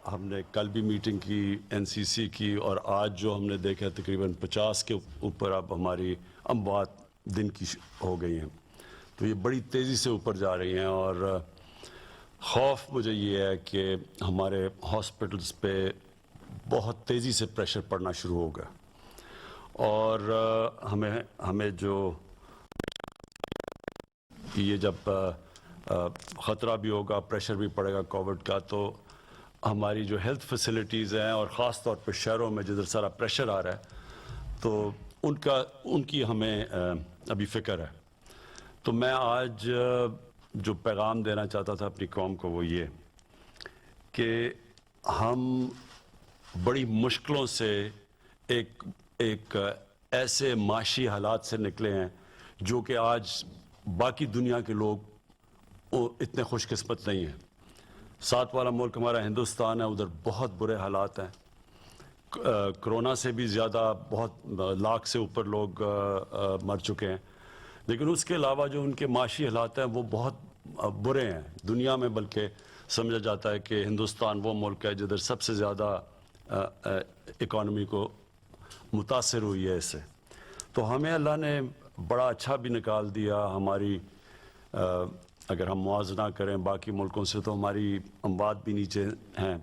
ہم نے کل بھی میٹنگ کی این سی سی کی اور آج جو ہم نے دیکھا تقریباً 50 کے اوپر اب ہماری اموات دن کی ہو گئی ہیں. تو یہ بڑی تیزی سے اوپر جا رہی ہیں اور خوف مجھے یہ ہے کہ ہمارے ہاسپٹلز پہ بہت تیزی سے پریشر پڑنا شروع ہوگا اور ہمیں جو یہ جب خطرہ بھی ہوگا پریشر بھی پڑے گا کووڈ کا تو ہماری جو ہیلتھ فیسلٹیز ہیں اور خاص طور پہ شہروں میں جدھر سارا پریشر آ رہا ہے تو ان کی ہمیں ابھی فکر ہے. تو میں آج جو پیغام دینا چاہتا تھا اپنی قوم کو وہ یہ کہ ہم بڑی مشکلوں سے ایک ایسے معاشی حالات سے نکلے ہیں جو کہ آج باقی دنیا کے لوگ اتنے خوش قسمت نہیں ہیں. ساتھ والا ملک ہمارا ہندوستان ہے, ادھر بہت برے حالات ہیں. کرونا سے بھی زیادہ بہت لاکھ سے اوپر لوگ مر چکے ہیں, لیکن اس کے علاوہ جو ان کے معاشی حالات ہیں وہ بہت برے ہیں دنیا میں. بلکہ سمجھا جاتا ہے کہ ہندوستان وہ ملک ہے جدھر سب سے زیادہ اکانومی کو متاثر ہوئی ہے اس سے. تو ہمیں اللہ نے بڑا اچھا بھی نکال دیا. ہماری اگر ہم موازنہ کریں باقی ملکوں سے تو ہماری اموات بھی نیچے ہیں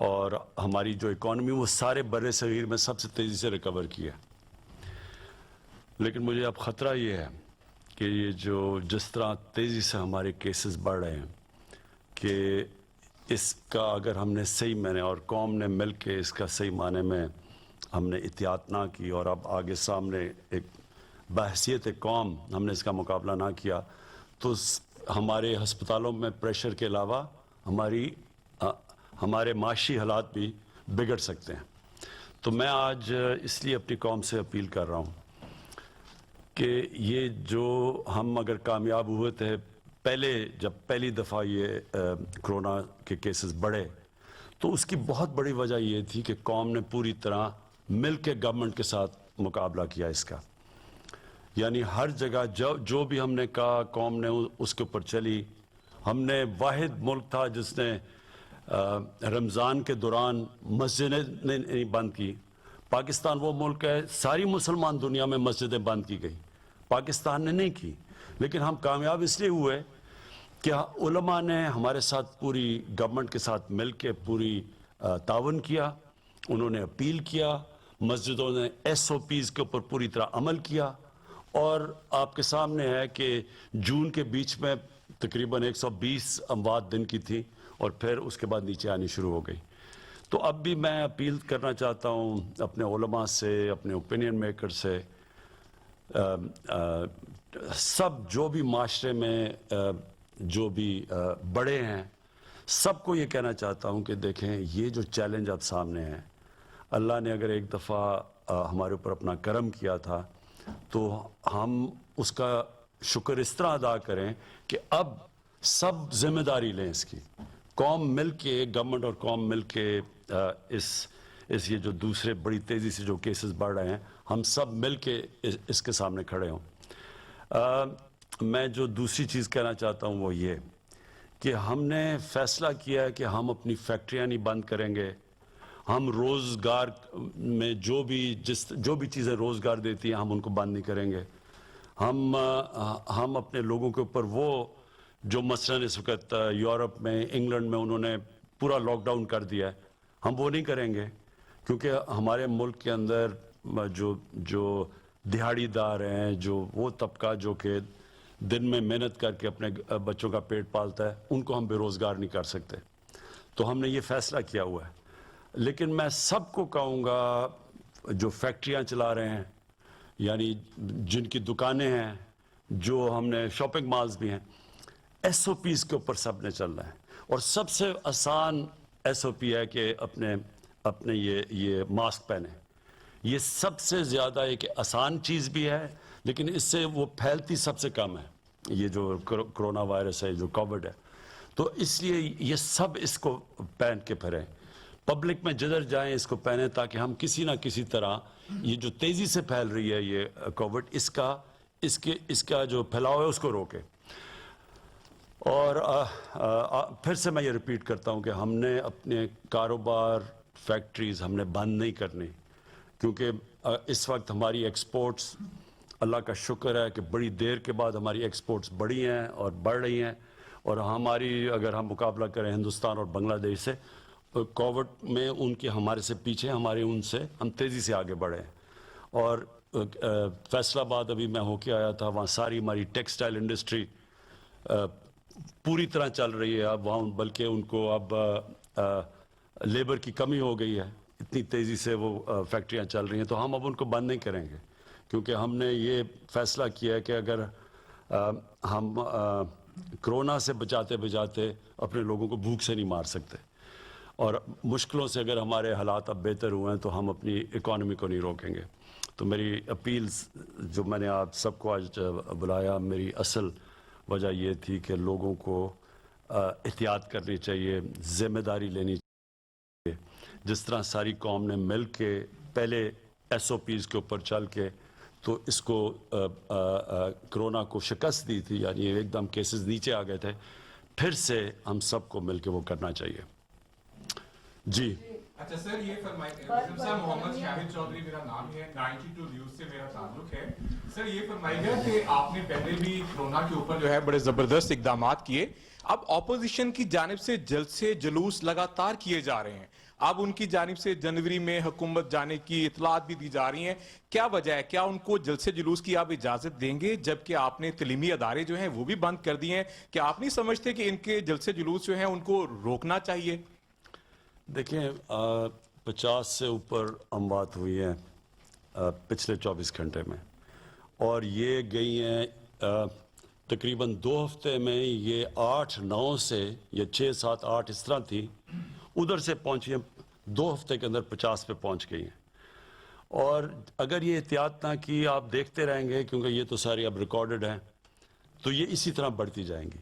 اور ہماری جو اکانومی وہ سارے بر صغیر میں سب سے تیزی سے ریکور کی ہے. لیکن مجھے اب خطرہ یہ ہے کہ یہ جس طرح تیزی سے ہمارے کیسز بڑھ رہے ہیں کہ اس کا اگر ہم نے صحیح معنی اور قوم نے مل کے اس کا صحیح معنی میں ہم نے احتیاط نہ کی اور اب آگے سامنے ایک بحیثیت قوم ہم نے اس کا مقابلہ نہ کیا تو ہمارے ہسپتالوں میں پریشر کے علاوہ ہمارے معاشی حالات بھی بگڑ سکتے ہیں. تو میں آج اس لیے اپنی قوم سے اپیل کر رہا ہوں کہ یہ جو ہم اگر کامیاب ہوئے تھے جب پہلی دفعہ یہ کرونا کے کیسز بڑھے تو اس کی بہت بڑی وجہ یہ تھی کہ قوم نے پوری طرح مل کے گورنمنٹ کے ساتھ مقابلہ کیا اس کا. یعنی ہر جگہ جو بھی ہم نے کہا قوم نے اس کے اوپر چلی. ہم نے واحد ملک تھا جس نے رمضان کے دوران مسجدیں نہیں بند کی. پاکستان وہ ملک ہے ساری مسلمان دنیا میں مسجدیں بند کی گئی, پاکستان نے نہیں کی. لیکن ہم کامیاب اس لیے ہوئے کہ علماء نے ہمارے ساتھ پوری گورنمنٹ کے ساتھ مل کے پوری تعاون کیا. انہوں نے اپیل کیا, مسجدوں نے ایس او پیز کے اوپر پوری طرح عمل کیا اور آپ کے سامنے ہے کہ جون کے بیچ میں تقریباً 120 اموات دن کی تھی اور پھر اس کے بعد نیچے آنی شروع ہو گئی. تو اب بھی میں اپیل کرنا چاہتا ہوں اپنے علماء سے, اپنے اوپینین میکر سے, سب جو بھی معاشرے میں جو بھی بڑے ہیں سب کو یہ کہنا چاہتا ہوں کہ دیکھیں یہ جو چیلنج اب سامنے ہے, اللہ نے اگر ایک دفعہ ہمارے اوپر اپنا کرم کیا تھا تو ہم اس کا شکر اس طرح ادا کریں کہ اب سب ذمہ داری لیں اس کی. قوم مل کے, گورنمنٹ اور قوم مل کے یہ جو دوسرے بڑی تیزی سے جو کیسز بڑھ رہے ہیں ہم سب مل کے اس کے سامنے کھڑے ہوں. میں جو دوسری چیز کہنا چاہتا ہوں وہ یہ کہ ہم نے فیصلہ کیا ہے کہ ہم اپنی فیکٹریاں نہیں بند کریں گے. ہم روزگار میں جو بھی چیزیں روزگار دیتی ہیں ہم ان کو بند نہیں کریں گے. ہم اپنے لوگوں کے اوپر وہ جو مثلاً اس وقت یورپ میں, انگلینڈ میں انہوں نے پورا لاک ڈاؤن کر دیا ہے, ہم وہ نہیں کریں گے. کیونکہ ہمارے ملک کے اندر جو دہاڑی دار ہیں, جو وہ طبقہ جو کہ دن میں محنت کر کے اپنے بچوں کا پیٹ پالتا ہے, ان کو ہم بے روزگار نہیں کر سکتے. تو ہم نے یہ فیصلہ کیا ہوا ہے. لیکن میں سب کو کہوں گا جو فیکٹریاں چلا رہے ہیں, یعنی جن کی دکانیں ہیں, جو ہم نے شاپنگ مالز بھی ہیں, ایس او پیز کے اوپر سب نے چلنا ہے. اور سب سے آسان ایس او پی ہے کہ اپنے یہ ماسک پہنیں. یہ سب سے زیادہ ایک آسان چیز بھی ہے لیکن اس سے وہ پھیلتی سب سے کم ہے, یہ جو کرونا وائرس ہے, جو کووڈ ہے. تو اس لیے یہ سب اس کو پہن کے پھریں, پبلک میں جدھر جائیں اس کو پہنیں تاکہ ہم کسی نہ کسی طرح یہ جو تیزی سے پھیل رہی ہے یہ کووڈ, اس کا جو پھیلاؤ ہے اس کو روکیں. اور پھر سے میں یہ ریپیٹ کرتا ہوں کہ ہم نے اپنے کاروبار فیکٹریز ہم نے بند نہیں کرنی، کیونکہ اس وقت ہماری ایکسپورٹس اللہ کا شکر ہے کہ بڑی دیر کے بعد ہماری ایکسپورٹس بڑھی ہیں اور بڑھ رہی ہیں، اور ہماری اگر ہم مقابلہ کریں ہندوستان اور بنگلہ دیش سے، کووڈ میں ان کے ہمارے سے پیچھے، ہمارے ان سے ہم تیزی سے آگے بڑھے ہیں۔ اور فیصل آباد ابھی میں ہو کے آیا تھا، وہاں ساری ہماری ٹیکسٹائل انڈسٹری پوری طرح چل رہی ہے اب وہاں، بلکہ ان کو اب لیبر کی کمی ہو گئی ہے، اتنی تیزی سے وہ فیکٹریاں چل رہی ہیں، تو ہم اب ان کو بند نہیں کریں گے، کیونکہ ہم نے یہ فیصلہ کیا ہے کہ اگر ہم کرونا سے بچاتے بچاتے اپنے لوگوں کو بھوک سے نہیں مار سکتے، اور مشکلوں سے اگر ہمارے حالات اب بہتر ہوئے ہیں تو ہم اپنی اکانومی کو نہیں روکیں گے۔ تو میری اپیلز جو میں نے آپ سب کو آج بلایا، میری اصل وجہ یہ تھی کہ لوگوں کو احتیاط کرنی چاہیے، ذمہ داری لینی چاہیے، جس طرح ساری قوم نے مل کے پہلے ایس او پیز کے اوپر چل کے تو اس کو کرونا کو شکست دی تھی، یعنی ایک دم کیسز نیچے آ گئے تھے، پھر سے ہم سب کو مل کے وہ کرنا چاہیے۔ جی اچھا سر، یہ فرمائیے، محمد شاہد چودھری میرا نام ہے، 92 نیوز سے میرا تعلق ہے۔ سر یہ فرمائیے گا کہ آپ نے پہلے بھی کرونا کے اوپر جو ہے بڑے زبردست اقدامات کیے، اب اپوزیشن کی جانب سے جلسے جلوس لگاتار کیے جا رہے ہیں، اب ان کی جانب سے جنوری میں حکومت جانے کی اطلاعات بھی دی جا رہی ہیں، کیا وجہ ہے؟ کیا ان کو جلسے جلوس کی آپ اجازت دیں گے جبکہ آپ نے تعلیمی ادارے جو ہیں وہ بھی بند کر دیے ہیں؟ کیا آپ نہیں سمجھتے کہ ان کے جلسے جلوس جو ہیں ان کو روکنا چاہیے؟ دیکھیں، 50 سے اوپر اموات ہوئی ہیں پچھلے 24 گھنٹے میں، اور یہ گئی ہیں تقریباً 2 ہفتے میں، یہ 8-9 سے یا 6-7-8 اس طرح تھی، ادھر سے پہنچی ہیں 2 ہفتے کے اندر 50 پہ پہنچ گئی ہیں۔ اور اگر یہ احتیاط نہ کی، آپ دیکھتے رہیں گے کیونکہ یہ تو ساری اب ریکارڈڈ ہیں، تو یہ اسی طرح بڑھتی جائیں گی۔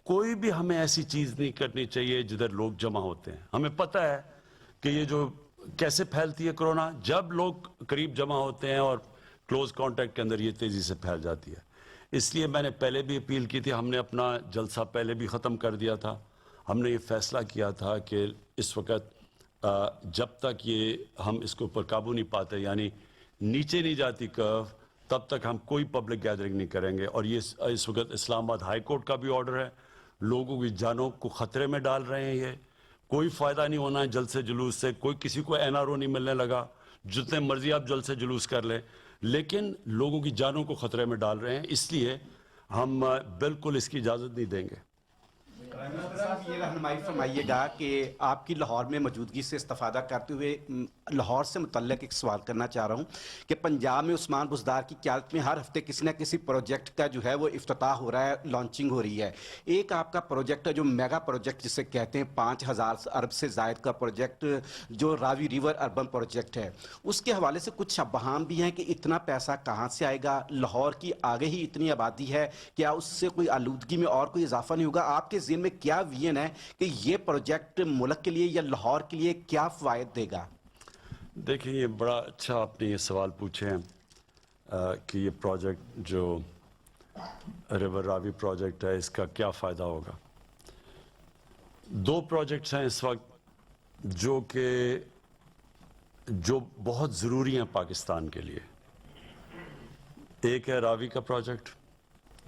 کوئی بھی ہمیں ایسی چیز نہیں کرنی چاہیے جدھر لوگ جمع ہوتے ہیں۔ ہمیں پتہ ہے کہ یہ جو کیسے پھیلتی ہے کرونا، جب لوگ قریب جمع ہوتے ہیں اور کلوز کانٹیکٹ کے اندر یہ تیزی سے پھیل جاتی ہے۔ اس لیے میں نے پہلے بھی اپیل کی تھی، ہم نے اپنا جلسہ پہلے بھی ختم کر دیا تھا، ہم نے یہ فیصلہ کیا تھا کہ اس وقت جب تک یہ ہم اس کے اوپر قابو نہیں پاتے، یعنی نیچے نہیں جاتی کرو، تب تک ہم کوئی پبلک گیدرنگ نہیں کریں گے۔ اور یہ اس وقت اسلام آباد ہائی کورٹ کا بھی آرڈر ہے، لوگوں کی جانوں کو خطرے میں ڈال رہے ہیں، یہ کوئی فائدہ نہیں ہونا ہے جلسے جلوس سے، کوئی کسی کو این آر او نہیں ملنے لگا، جتنے مرضی آپ جلسے جلوس کر لیں، لیکن لوگوں کی جانوں کو خطرے میں ڈال رہے ہیں، اس لیے ہم بالکل اس کی اجازت نہیں دیں گے۔ یہ رہنمائی فرمائیے گا کہ آپ کی لاہور میں موجودگی سے استفادہ کرتے ہوئے لاہور سے متعلق ایک سوال کرنا چاہ رہا ہوں کہ پنجاب میں عثمان بزدار کی قیادت میں ہر ہفتے کسی نہ کسی پروجیکٹ کا جو ہے وہ افتتاح ہو رہا ہے، لانچنگ ہو رہی ہے۔ ایک آپ کا پروجیکٹ ہے جو میگا پروجیکٹ جسے کہتے ہیں، 5000 ارب سے زائد کا پروجیکٹ، جو راوی ریور اربن پروجیکٹ ہے، اس کے حوالے سے کچھ ابہام بھی ہیں کہ اتنا پیسہ کہاں سے آئے گا؟ لاہور کی آگے ہی اتنی آبادی ہے، کیا اس سے کوئی آلودگی میں اور کوئی اضافہ نہیں ہوگا؟ آپ کے ذہن میں کیا ویژن ہے کہ یہ پروجیکٹ ملک کے لیے یا لاہور کے لیے کیا فوائد دے گا؟ دیکھیں، یہ بڑا اچھا آپ نے یہ سوال پوچھے ہیں کہ یہ پروجیکٹ جو ریور راوی پروجیکٹ ہے، اس کا کیا فائدہ ہوگا۔ 2 پروجیکٹس ہیں اس وقت جو بہت ضروری ہیں پاکستان کے لیے۔ ایک ہے راوی کا پروجیکٹ،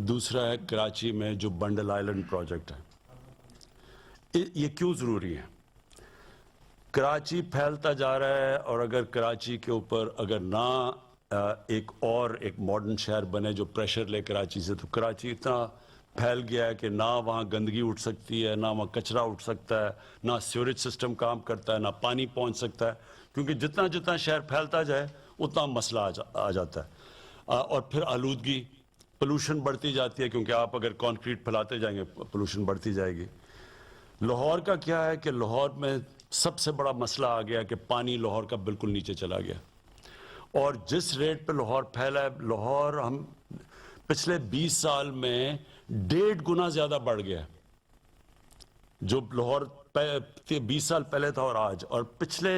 دوسرا ہے کراچی میں جو بنڈل آئلینڈ پروجیکٹ ہے۔ یہ کیوں ضروری ہے؟ کراچی پھیلتا جا رہا ہے، اور اگر کراچی کے اوپر اگر نہ ایک ماڈرن شہر بنے جو پریشر لے کراچی سے، تو کراچی اتنا پھیل گیا ہے کہ نہ وہاں گندگی اٹھ سکتی ہے، نہ وہاں کچرا اٹھ سکتا ہے، نہ سیوریج سسٹم کام کرتا ہے، نہ پانی پہنچ سکتا ہے، کیونکہ جتنا شہر پھیلتا جائے اتنا مسئلہ آ جاتا ہے۔ اور پھر آلودگی، پولوشن بڑھتی جاتی ہے، کیونکہ آپ اگر کانکریٹ پھیلاتے جائیں گے پولوشن بڑھتی جائے گی۔ لاہور کا کیا ہے کہ لاہور میں سب سے بڑا مسئلہ آ گیا کہ پانی لاہور کا بالکل نیچے چلا گیا، اور جس ریٹ پہ لاہور پھیلا ہے، لاہور ہم پچھلے 20 سال میں 1.5 گنا زیادہ بڑھ گیا، جو لاہور 20 سال پہلے تھا اور آج۔ اور پچھلے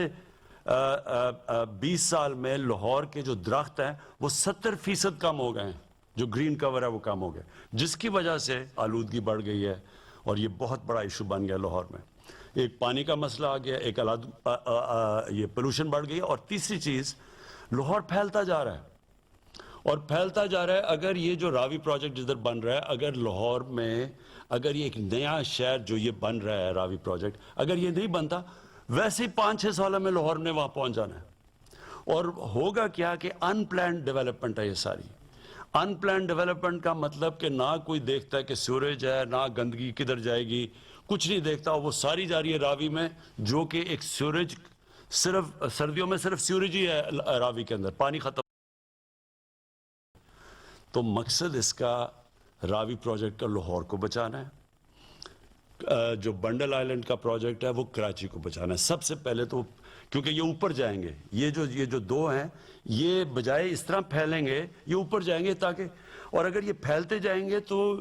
20 سال میں لاہور کے جو درخت ہیں وہ 70% کم ہو گئے ہیں، جو گرین کور ہے وہ کم ہو گیا، جس کی وجہ سے آلودگی بڑھ گئی ہے۔ اور یہ بہت بڑا ایشو بن گیا لاہور میں. ایک پانی کا مسئلہ آ گیا, ایک یہ پولوشن بڑھ گئی, اور تیسری چیز لاہور پھیلتا جا رہا ہے اور پھیلتا جا رہا ہے. اگر یہ جو راوی پروجیکٹ جدھر بن رہا ہے, اگر لاہور میں اگر یہ ایک نیا شہر جو یہ بن رہا ہے راوی پروجیکٹ, اگر یہ نہیں بنتا, ویسے ہی 5-6 سالوں میں لاہور نے وہاں پہنچ جانا ہے. اور ہوگا کیا کہ ان پلانڈ ڈیولپمنٹ ہے یہ ساری. ان پلانڈ ڈیولپمنٹ کا مطلب کہ نہ کوئی دیکھتا ہے کہ سیوریج ہے, نہ گندگی کدھر جائے گی, کچھ نہیں دیکھتا. وہ ساری جا رہی ہے راوی میں, جو کہ ایک سیوریج, صرف سردیوں میں صرف سیوریج ہی ہے راوی کے اندر, پانی ختم. تو مقصد اس کا راوی پروجیکٹ کا لاہور کو بچانا ہے. جو بنڈل آئلینڈ کا پروجیکٹ ہے وہ کراچی کو بچانا ہے سب سے پہلے تو, کیونکہ یہ اوپر جائیں گے. یہ جو دو ہیں یہ بجائے اس طرح پھیلیں گے, یہ اوپر جائیں گے تاکہ, اور اگر یہ پھیلتے جائیں گے تو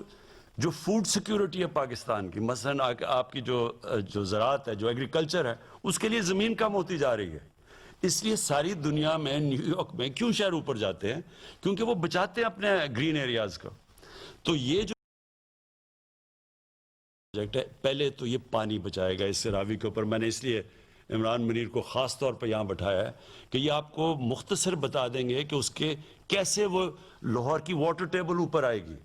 جو فوڈ سیکیورٹی ہے پاکستان کی, مثلا آپ کی جو زراعت ہے, جو ایگریکلچر ہے, اس کے لیے زمین کم ہوتی جا رہی ہے. اس لیے ساری دنیا میں نیو یارک میں کیوں شہر اوپر جاتے ہیں, کیونکہ وہ بچاتے ہیں اپنے گرین ایریاز کو. تو یہ جو پروجیکٹ ہے پہلے تو یہ پانی بچائے گا اس راوی کے اوپر. میں نے اس لیے عمران منیر کو خاص طور پہ یہاں بٹھایا ہے کہ یہ آپ کو مختصر بتا دیں گے کہ اس کے کیسے وہ لاہور کی واٹر ٹیبل اوپر آئے گی,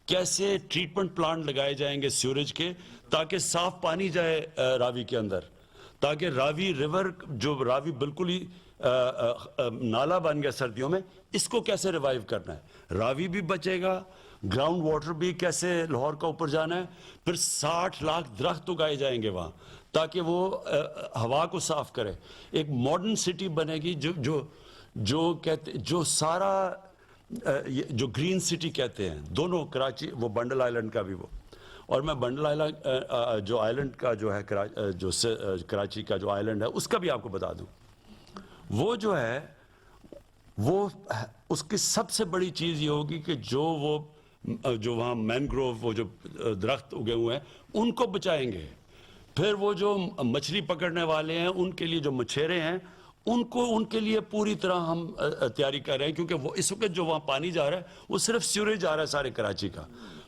کیسے ٹریٹمنٹ پلانٹ لگائے جائیں گے سیوریج کے, تاکہ صاف پانی جائے راوی کے اندر, تاکہ راوی ریور, جو راوی بالکل ہی نالا بن گیا سردیوں میں, اس کو کیسے ریوائیو کرنا ہے. راوی بھی بچے گا, گراؤنڈ واٹر بھی کیسے لاہور کا اوپر جانا ہے. پھر 60 لاکھ درخت اگائے جائیں گے وہاں تاکہ وہ ہوا کو صاف کرے. ایک ماڈرن سٹی بنے گی جو کہتے, جو سارا جو گرین سٹی کہتے ہیں, دونوں کراچی, وہ بنڈل آئلینڈ کا بھی وہ, اور میں بنڈل آئلینڈ جو آئلینڈ کا جو ہے جو کراچی کا جو آئلینڈ ہے اس کا بھی آپ کو بتا دوں. وہ جو ہے وہ اس کی سب سے بڑی چیز یہ ہوگی کہ جو وہاں مینگروو, وہ جو درخت اگے ہوئے ہیں, ان کو بچائیں گے. پھر وہ جو مچھلی پکڑنے والے ہیں, ان کے لیے جو مچھیرے ہیں, ان کے لیے پوری طرح ہم تیاری کر رہے ہیں, کیونکہ وہ اس وقت جو وہاں پانی جا رہا ہے وہ صرف سیوریج جا رہا ہے سارے کراچی کا.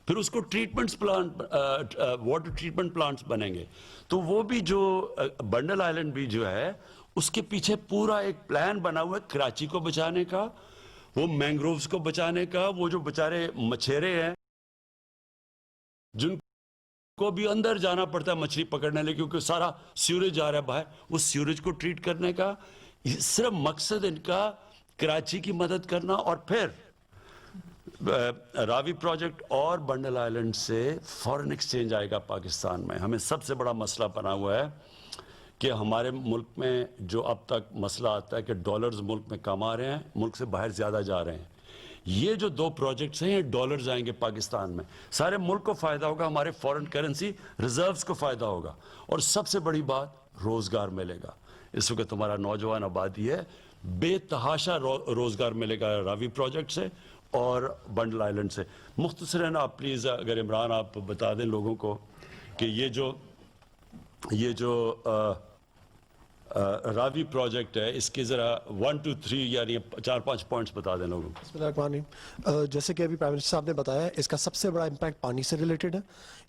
پھر اس کو treatment plant, water treatment plants بنیں گے. تو وہ بھی جو بنڈل آئلینڈ بھی جو ہے, اس کے پیچھے پورا ایک پلان بنا ہوا ہے کراچی کو بچانے کا, وہ مینگرووز کو بچانے کا. وہ جو بیچارے مچھیرے ہیں جن کو بھی اندر جانا پڑتا ہے مچھلی پکڑنے لے, کیونکہ سارا سیوریج جا رہا ہے باہر, اس سیوریج کو ٹریٹ کرنے کا. صرف مقصد ان کا کراچی کی مدد کرنا. اور پھر راوی پروجیکٹ اور بنڈل آئلینڈ سے فارن ایکسچینج آئے گا پاکستان میں. ہمیں سب سے بڑا مسئلہ بنا ہوا ہے کہ ہمارے ملک میں جو اب تک مسئلہ آتا ہے کہ ڈالرز ملک میں کم آ رہے ہیں, ملک سے باہر زیادہ جا رہے ہیں. یہ جو 2 پروجیکٹس ہیں یہ ڈالرز آئیں گے پاکستان میں, سارے ملک کو فائدہ ہوگا, ہمارے فورن کرنسی ریزروز کو فائدہ ہوگا, اور سب سے بڑی بات روزگار ملے گا. اس وقت ہمارا نوجوان آبادی ہے, بے تحاشا روزگار ملے گا راوی پروجیکٹ سے اور بنڈل آئلینڈ سے. مختصراً آپ پلیز اگر عمران آپ بتا دیں لوگوں کو کہ یہ جو راوی پروجیکٹ ہے, اس کے ذرا 1 2 3 یعنی 4-5 پوائنٹس بتا دیں لوگوں کو. بسم اللہ الرحمن الرحیم. جیسے کہ ابھی پرائم منسٹر صاحب نے بتایا, اس کا سب سے بڑا امپیکٹ پانی سے ریلیٹڈ ہے.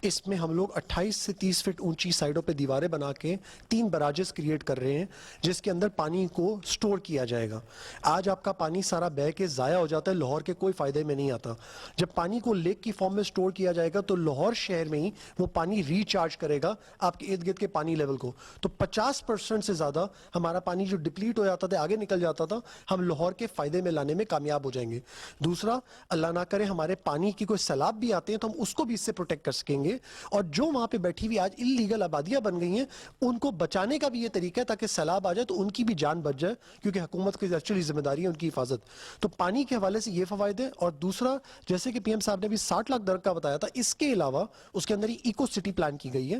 اس میں ہم لوگ 28 سے 30 فٹ اونچی سائڈوں پہ دیواریں بنا کے 3 براجز کریٹ کر رہے ہیں, جس کے اندر پانی کو سٹور کیا جائے گا. آج آپ کا پانی سارا بہہ کے ضائع ہو جاتا ہے, لاہور کے کوئی فائدے میں نہیں آتا. جب پانی کو لیک کی فارم میں سٹور کیا جائے گا تو لاہور شہر میں ہی وہ پانی ریچارج کرے گا آپ کے ارد گرد کے پانی لیول کو. تو 50% سے زیادہ ہمارا پانی جو ڈپلیٹ ہو جاتا تھا, آگے نکل جاتا تھا, ہم لاہور کے فائدے میں لانے میں کامیاب ہو جائیں گے. دوسرا, اللہ نہ کرے ہمارے پانی کی کوئی سیلاب بھی آتے ہیں تو ہم اس کو بھی اس سے پروٹیکٹ کر سکیں گے. اور جو وہاں پہ بیٹھی ہوئی آج انلیگل آبادیاں بن گئی ہیں, ان کو بچانے کا بھی یہ طریقہ ہے تاکہ سیلاب آ جائے تو ان کی بھی جان بچ جائے, کیونکہ حکومت کی ایکچولی ذمہ داری ہے ان کی حفاظت. تو پانی کے حوالے سے یہ فوائد ہے. اور دوسرا, جیسے کہ پی ایم صاحب نے بھی 60 لاکھ درخت کا بتایا تھا, اس کے علاوہ اس کے اندر ایکو سٹی پلان کی گئی ہے,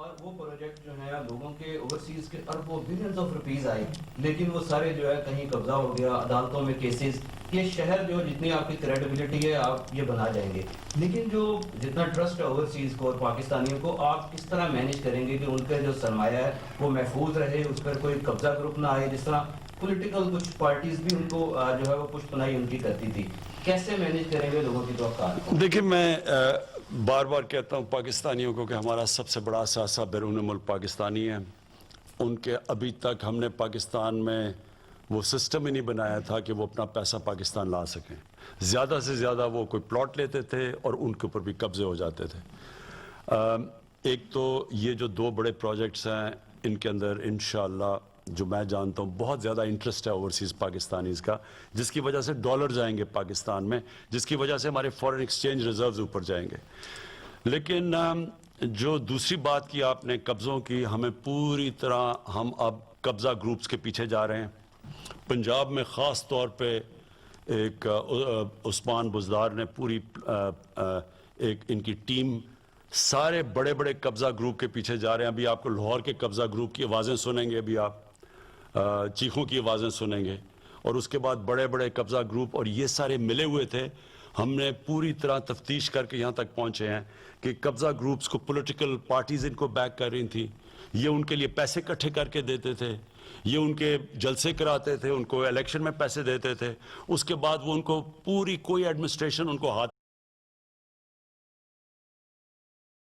اور وہ پروجیکٹ جو ہے لوگوں کے اوورسیز کے اربوں بلینز آف روپیز آئے لیکن وہ سارے جو ہے کہیں قبضہ ہو گیا عدالتوں میں کیسز. یہ شہر جو جتنی آپ کی کریڈیبلٹی ہے آپ یہ بنا جائیں گے لیکن جو جتنا ٹرسٹ ہے اوورسیز کو اور پاکستانیوں کو آپ کس طرح مینیج کریں گے کہ ان کا جو سرمایہ ہے وہ محفوظ رہے, اس پر کوئی قبضہ گروپ نہ آئے. جس طرح پولیٹیکل کچھ پارٹیز بھی ان کو جو ہے وہ پشت پناہی ان کی کرتی تھی, کیسے مینیج کریں گے لوگوں کی توقعات؟ دیکھیں میں بار بار کہتا ہوں پاکستانیوں کو کہ ہمارا سب سے بڑا اثاثہ بیرون ملک پاکستانی ہے. ان کے ابھی تک ہم نے پاکستان میں وہ سسٹم ہی نہیں بنایا تھا کہ وہ اپنا پیسہ پاکستان لا سکیں. زیادہ سے زیادہ وہ کوئی پلاٹ لیتے تھے اور ان کے اوپر بھی قبضے ہو جاتے تھے. ایک تو یہ جو 2 بڑے پروجیکٹس ہیں ان کے اندر انشاءاللہ جو میں جانتا ہوں بہت زیادہ انٹرسٹ ہے اوورسیز پاکستانیز کا, جس کی وجہ سے ڈالر جائیں گے پاکستان میں, جس کی وجہ سے ہمارے فارن ایکسچینج ریزروز اوپر جائیں گے. لیکن جو دوسری بات کی آپ نے قبضوں کی, ہمیں پوری طرح ہم اب قبضہ گروپس کے پیچھے جا رہے ہیں. پنجاب میں خاص طور پہ ایک عثمان بزدار نے پوری ایک ان کی ٹیم سارے بڑے بڑے قبضہ گروپ کے پیچھے جا رہے ہیں. ابھی آپ کو لاہور کے قبضہ گروپ کی آوازیں سنیں گے, ابھی آپ چیخوں کی آوازیں سنیں گے, اور اس کے بعد بڑے بڑے قبضہ گروپ, اور یہ سارے ملے ہوئے تھے. ہم نے پوری طرح تفتیش کر کے یہاں تک پہنچے ہیں کہ قبضہ گروپس کو پولیٹیکل پارٹیز ان کو بیک کر رہی تھیں, یہ ان کے لیے پیسے اکٹھے کر کے دیتے تھے, یہ ان کے جلسے کراتے تھے, ان کو الیکشن میں پیسے دیتے تھے, اس کے بعد وہ ان کو پوری کوئی ایڈمنسٹریشن ان کو ہاتھ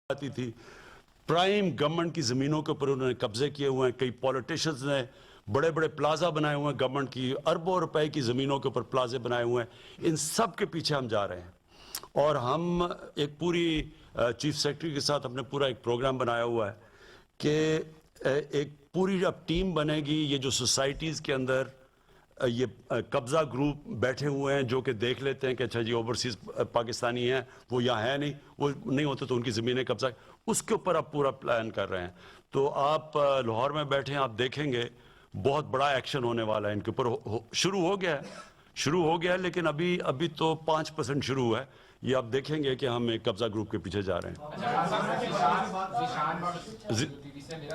آتی تھی. پرائم گورنمنٹ کی زمینوں کے اوپر انہوں نے قبضے کیے ہوئے ہیں. کئی پولیٹیشنز نے بڑے بڑے پلازا بنائے ہوئے ہیں, گورنمنٹ کی اربوں روپے کی زمینوں کے اوپر پلازے بنائے ہوئے ہیں. ان سب کے پیچھے ہم جا رہے ہیں, اور ہم ایک پوری چیف سیکرٹری کے ساتھ اپنے پورا ایک پروگرام بنایا ہوا ہے کہ ایک پوری اب ٹیم بنے گی. یہ جو سوسائٹیز کے اندر یہ قبضہ گروپ بیٹھے ہوئے ہیں جو کہ دیکھ لیتے ہیں کہ اچھا جی اوورسیز پاکستانی ہیں, وہ یہاں ہے نہیں, وہ نہیں ہوتے تو ان کی زمینیں قبضہ, اس کے اوپر اب پورا پلان کر رہے ہیں. تو آپ لاہور میں بیٹھے ہیں, آپ دیکھیں گے بہت بڑا ایکشن ہونے والا ہے ان کے اوپر. شروع ہو گیا ہے لیکن ابھی تو 5% شروع ہوا ہے. یہ آپ دیکھیں گے کہ ہم ایک قبضہ گروپ کے پیچھے جا رہے ہیں.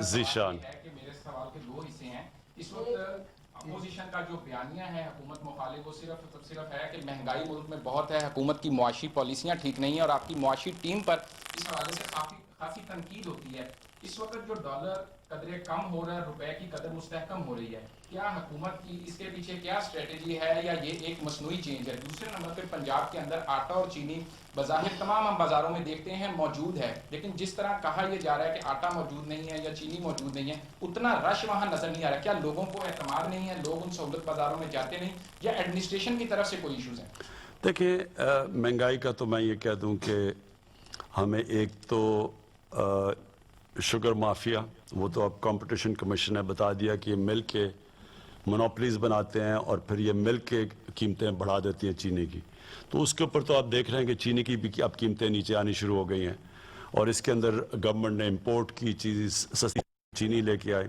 ذیشان میرے سوال کے 2 حصے ہیں. اس وقت اپوزیشن کا جو بیانیہ ہے حکومت مخالف, وہ صرف ہے کہ مہنگائی ملک میں بہت ہے, حکومت کی معاشی پالیسیاں ٹھیک نہیں ہیں, اور آپ کی معاشی ٹیم پر اس حوالے سے کافی تنقید ہوتی ہے. اس وقت جو ڈالر قدرے کم ہو رہا ہے, روپے کی قدر مستحکم ہو رہی ہے, کیا حکومت کی اس کے پیچھے کیا اسٹریٹجی ہے, یا یہ ایک مصنوعی چینج ہے؟ دوسرے نمبر پہ پنجاب کے اندر آٹا اور چینی بظاہر تمام ہم بازاروں میں دیکھتے ہیں موجود ہے, لیکن جس طرح کہا یہ جا رہا ہے کہ آٹا موجود نہیں ہے یا چینی موجود نہیں ہے, اتنا رش وہاں نظر نہیں آ رہا. کیا لوگوں کو اعتماد نہیں ہے, لوگ ان سہولت بازاروں میں جاتے نہیں, یا ایڈمنسٹریشن کی طرف سے کوئی ایشوز ہیں؟ دیکھیں مہنگائی کا تو میں یہ کہہ دوں کہ ہمیں ایک تو شوگر مافیا, وہ تو اب کمپٹیشن کمیشن نے بتا دیا کہ یہ ملک کے مونوپلیز بناتے ہیں اور پھر یہ ملک کے قیمتیں بڑھا دیتی ہیں چینی کی. تو اس کے اوپر تو آپ دیکھ رہے ہیں کہ چینی کی بھی اب قیمتیں نیچے آنی شروع ہو گئی ہیں, اور اس کے اندر گورنمنٹ نے امپورٹ کی چیز سستی چینی لے کے آئے.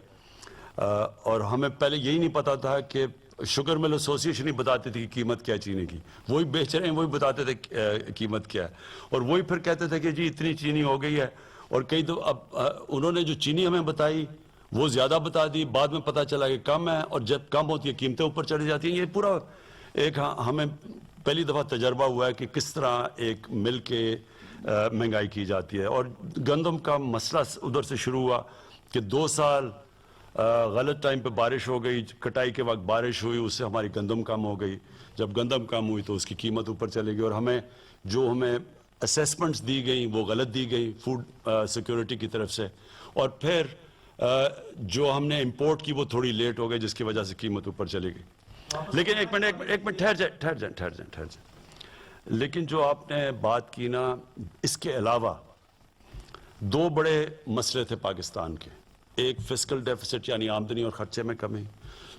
اور ہمیں پہلے یہی نہیں پتا تھا کہ شوگر مل ایسوسیشن ہی بتاتی تھی کہ قیمت کیا ہے چینی کی, وہی بیچ رہے ہیں, وہی بتاتے تھے قیمت کیا ہے, اور وہی پھر کہتے تھے کہ جی اتنی چینی ہو گئی ہے. اور کئی تو اب انہوں نے جو چینی ہمیں بتائی وہ زیادہ بتا دی, بعد میں پتا چلا کہ کم ہے, اور جب کم ہوتی ہے قیمتیں اوپر چلی جاتی ہیں. یہ پورا ایک ہمیں پہلی دفعہ تجربہ ہوا ہے کہ کس طرح ایک مل کے مہنگائی کی جاتی ہے. اور گندم کا مسئلہ ادھر سے شروع ہوا کہ 2 سال غلط ٹائم پہ بارش ہو گئی, کٹائی کے وقت بارش ہوئی, اس سے ہماری گندم کم ہو گئی. جب گندم کم ہوئی تو اس کی قیمت اوپر چلے گئی, اور ہمیں اسیسمنٹس دی گئیں وہ غلط دی گئیں فوڈ سیکیورٹی کی طرف سے, اور پھر جو ہم نے امپورٹ کی وہ تھوڑی لیٹ ہو گئی, جس کی وجہ سے قیمت اوپر چلی گئی. لیکن ایک منٹ ٹھہر جائیں. لیکن جو آپ نے بات کی نا, اس کے علاوہ 2 بڑے مسئلے تھے پاکستان کے. ایک فسکل ڈیفیسٹ یعنی آمدنی اور خرچے میں کمی,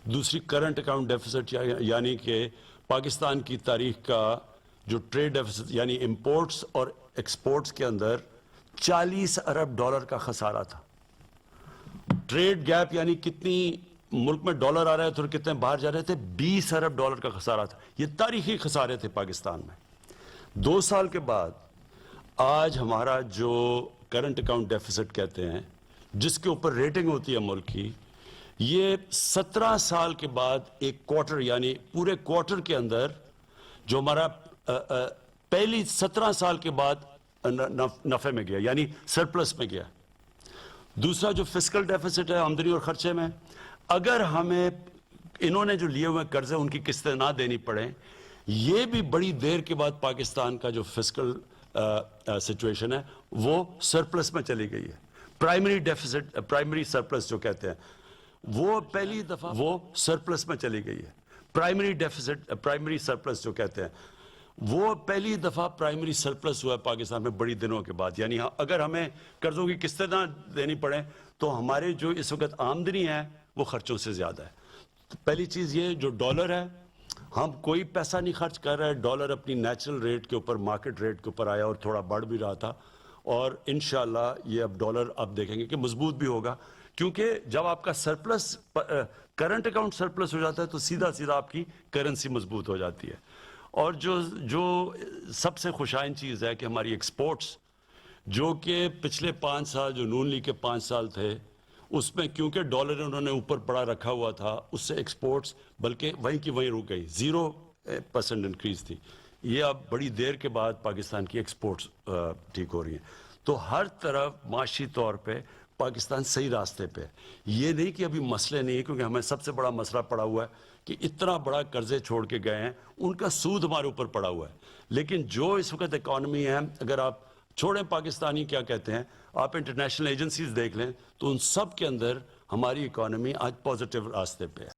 دوسری کرنٹ اکاؤنٹ ڈیفیسٹ یعنی کہ پاکستان کی تاریخ کا جو ٹریڈ ڈیفیسٹ یعنی امپورٹس اور ایکسپورٹس کے اندر $40 ارب کا خسارہ تھا. ٹریڈ گیپ یعنی کتنی ملک میں ڈالر آ رہے تھے اور کتنے باہر جا رہے تھے, $20 ارب کا خسارہ تھا. یہ تاریخی خسارے تھے پاکستان میں. 2 سال کے بعد آج ہمارا جو کرنٹ اکاؤنٹ ڈیفیسٹ کہتے ہیں جس کے اوپر ریٹنگ ہوتی ہے ملک کی، یہ 17 سال کے بعد ایک کوارٹر یعنی پورے کوارٹر کے اندر جو ہمارا پہلی 17 سال کے بعد نفع میں گیا یعنی سرپلس میں گیا. دوسرا جو فسکل ڈیفیسٹ ہے آمدنی اور خرچے میں، اگر ہمیں انہوں نے جو لیے ہوئے قرضے ان کی قسطیں نہ دینی پڑیں، یہ بھی بڑی دیر کے بعد پاکستان کا جو فسکل سچویشن ہے وہ سرپلس میں چلی گئی ہے. پرائمری ڈیفیسٹ، پرائمری سرپلس جو کہتے ہیں، وہ پہلی دفعہ وہ سرپلس میں چلی گئی ہے. پرائمری ڈیفیسٹ، پرائمری سرپلس جو کہتے ہیں، وہ پہلی دفعہ پرائمری سرپلس ہوا ہے پاکستان میں بڑی دنوں کے بعد. یعنی اگر ہمیں قرضوں کی قسطیں نہ دینی پڑیں تو ہمارے جو اس وقت آمدنی ہے وہ خرچوں سے زیادہ ہے. پہلی چیز یہ جو ڈالر ہے، ہم کوئی پیسہ نہیں خرچ کر رہے. ڈالر اپنی نیچرل ریٹ کے اوپر، مارکیٹ ریٹ کے اوپر آیا اور تھوڑا بڑھ بھی رہا تھا، اور انشاءاللہ یہ اب ڈالر آپ دیکھیں گے کہ مضبوط بھی ہوگا، کیونکہ جب آپ کا سرپلس کرنٹ اکاؤنٹ سرپلس ہو جاتا ہے تو سیدھا سیدھا آپ کی کرنسی مضبوط ہو جاتی ہے. اور جو سب سے خوشائن چیز ہے کہ ہماری ایکسپورٹس، جو کہ پچھلے 5 سال جو نون لیگ کے 5 سال تھے، اس میں کیونکہ ڈالر انہوں نے اوپر پڑا رکھا ہوا تھا، اس سے ایکسپورٹس بلکہ وہیں کی وہیں رک گئی، 0% انکریز تھی. یہ اب بڑی دیر کے بعد پاکستان کی ایکسپورٹس ٹھیک ہو رہی ہیں. تو ہر طرف معاشی طور پہ پاکستان صحیح راستے پہ. یہ نہیں کہ ابھی مسئلے نہیں ہیں، کیونکہ ہمیں سب سے بڑا مسئلہ پڑا ہوا ہے کہ اتنا بڑا قرضے چھوڑ کے گئے ہیں، ان کا سود ہمارے اوپر پڑا ہوا ہے. لیکن جو اس وقت اکانومی ہے، اگر آپ چھوڑیں پاکستانی کیا کہتے ہیں، آپ انٹرنیشنل ایجنسیز دیکھ لیں تو ان سب کے اندر ہماری اکانومی آج پازیٹیو راستے پہ ہے.